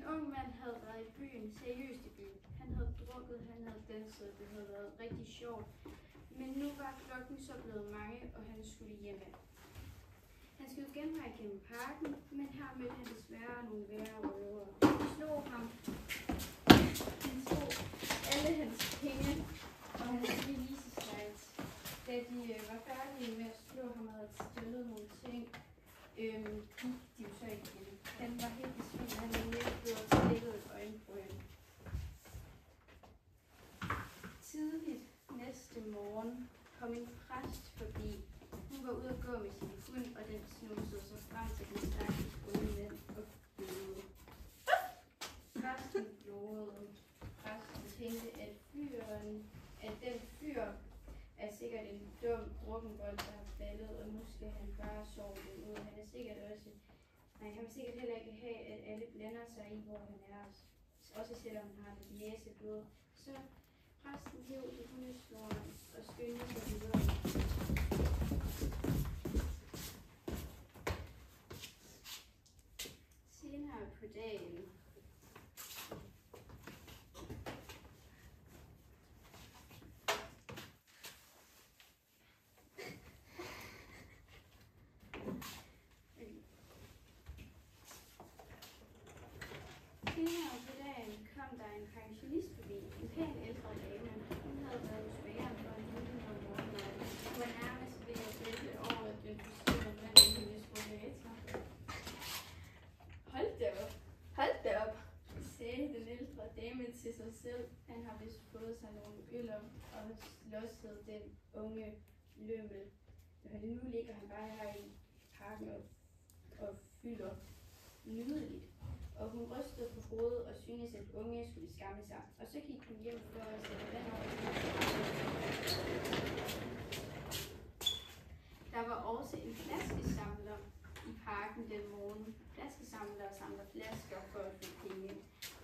En ung mand havde været i byen, seriøst i byen. Han havde drukket, han havde danset, det havde været rigtig sjovt. Men nu var klokken så blevet mange, og han skulle hjem. Han skulle genvej gennem parken, men her mødte han desværre nogle værre røvere. De slog ham. Han tog alle hans penge og hans release-slides. Da de var færdige med at slå ham og havde stjålet nogle ting, gik de jo så igen. Han var helt besvimet, han var lidt blevet stikket et øjenbryn. Tidligt næste morgen kom en præst forbi. Hun var ude at gå med sin hund, og den snusede så stramt til den stakkels unge mand og blødede. Præsten blodede. Præsten tænkte, at den fyr er sikkert en dum drukkenbold, der har faldet, og nu skal han bare sove den ud. Han er sikkert også... Nej, han vil sikkert heller ikke have, at alle blander sig i, hvor han er. Også selvom han har lidt næseblod. Så præsten hæv i hundesnoren og skyndte sig videre. Senere på dagen kom der en pensionist forbi, en pæn ældre dame. Hun havde været hos bageren for en lille måned. Hun var nærmest ved at vælte over den forskellige mand i hendes rollator. Hold da op! Hold da op! Sagde den ældre dame til sig selv. Han har vist fået sig nogle øller og slåsset den unge lømmel. Nu ligger han bare her i parken og fylder nydeligt. Og hun rystede på hovedet og syntes, at unge skulle skamme sig. Og så gik hun hjem for at sætte vand over. Der var også en flaskesamler i parken den morgen. Flaskesamlere samler flasker for at få penge,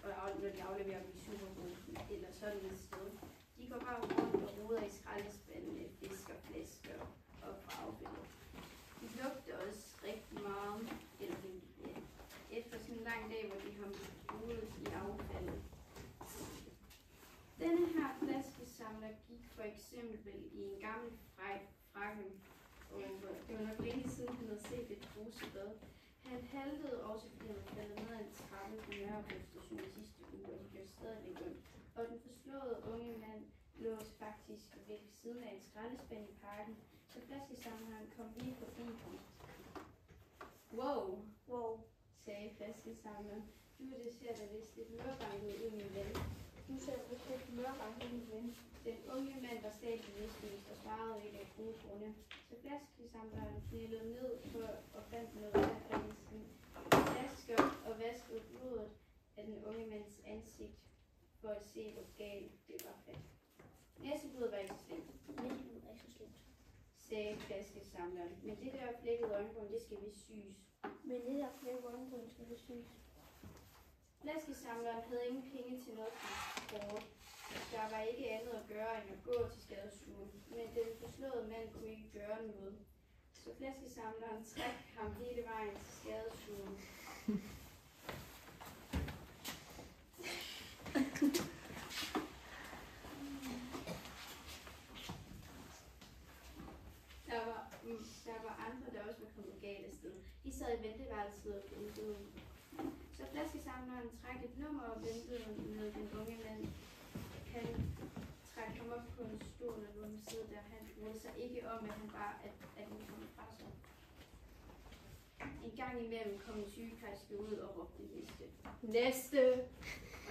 og når de afleverer dem i Superbrugsen eller sådan et sted. De går bare rundt og roder i skraldespandene, fisker flasker og farvebilleder. De lugter også rigtig meget, efter sådan en lang dag, hvor de har rodet i affaldet. Denne her flaskesamler gik for eksempel i en gammel frakke, og det var nok længe siden, han havde set et brusebad. Han haltede også, fordi han var faldet ned ad en trappe på Nørrebro Station i sidste uge, og det blev stadigvæk ondt. Og den forslåede unge mand lå faktisk ved siden af en skraldespand i parken, så flaskesamleren kom lige forbi ham. Wow, sagde flaskesamleren. Du ser da vist lidt mørbanket ud, min ven. Du ser da vist lidt mørbanket ud, min ven. Den unge mand var stadig bevidstløs og svarede ikke af gode grunde. Så flaskesamleren knælede ned og fandt noget vand fra sine flasker og vaskede blodet af den unge mands ansigt for at se, hvor galt det var fat. Næseblodet var ikke så slemt. Sagde flaskesamleren. Men det der flækkede øjenbryn, det skal vi syes. Flaskesamleren havde ingen penge til noget transport. Der var ikke andet at gøre end at gå til skadestuen, men den forslåede mand kunne ikke gøre noget. Så flaskesamleren trak ham hele vejen til skadestuen. Der var andre, der også var kommet galt af sted. De sad i venteværelset og ventede. Så flaskesamleren trak et nummer og ventede med den unge mand. Han trak ham op på en stol og lå ham sidde der. Han brugte sig ikke om, at han kom fra sig. En gang imellem kom en sygeplejerske ud og råbte næste.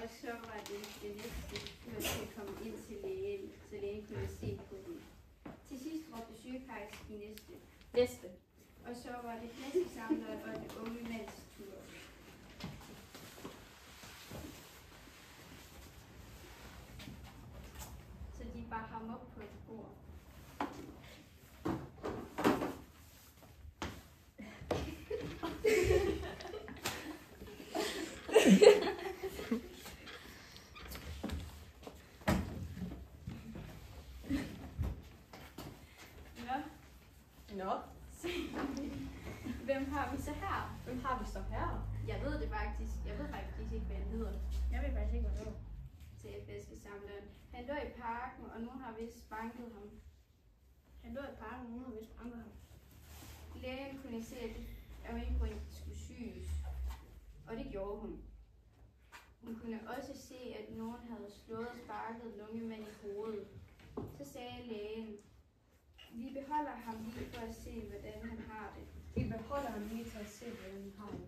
Og så var det næste, når de kom ind til lægen, så lægen kunne se på dem. Til sidst råbte sygeplejersken næste. Og så var det flaskesamleren og den unge mands tur. Så de bar ham op på et bord. Nå. Hvem har vi så her? Hvem har vi så her? Jeg ved det faktisk. Jeg ved faktisk faktisk ikke, hvad han hedder. Jeg ved faktisk ikke, hvad det var. Sagde flaskesamleren. Han lå i parken, og nogen har vist banket ham. Han lå i parken, og nogen har vist banket ham. Lægen kunne se, at Amibrit skulle syes, og det gjorde hun. Hun kunne også se, at nogen havde slået og sparket den unge mand i hovedet. Så sagde lægen, vi beholder ham lige for at se, hvordan han har det. Vi beholder ham lige til at se, hvordan han har det.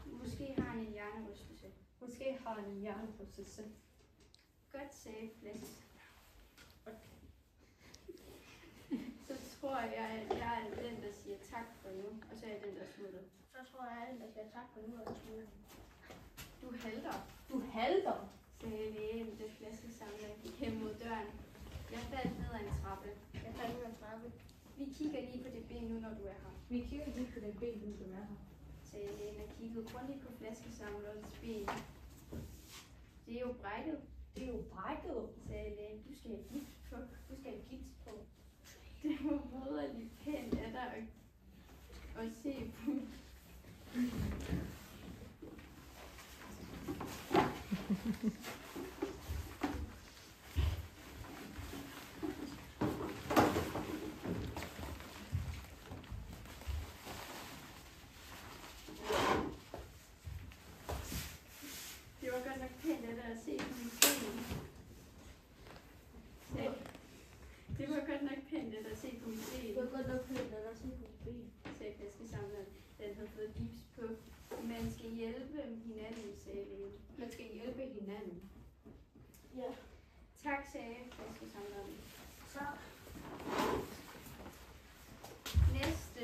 Måske har han en hjernerystelse. Måske har han en hjernerystelse. Godt sagde Flask. Så tror jeg, at jeg er den, der siger tak for nu, og så er jeg den, der slutter. Så tror jeg, at der siger tak for nu, og slutter. Du halter, Du halter. sagde lægen, da flaskesamleren gik hen mod døren. Jeg faldt ned ad en trappe. Jeg tager nu en trappe. Vi kigger lige på det ben nu, når du er her, Vi kigger lige på den ben, du er her. sagde lægen og kiggede grundigt på flaskesamlerens ben. Det er jo brækket, Det er jo brækket. sagde lægen. Du skal have gips på. Du skal have gips på. Det var moderligt pænt af dig at se på. Det var godt nok pænt af dig at se på min ben. Det var godt nok pænt af dig at se på min ben. Det var godt nok pænt, at der er sådan på dit ben. Sagde flaskesamleren. Den havde fået gips på. Man skal hjælpe hinanden, sagde lægen. Man skal hjælpe hinanden. Ja. Tak, sagde flaskesamleren. Så. Næste.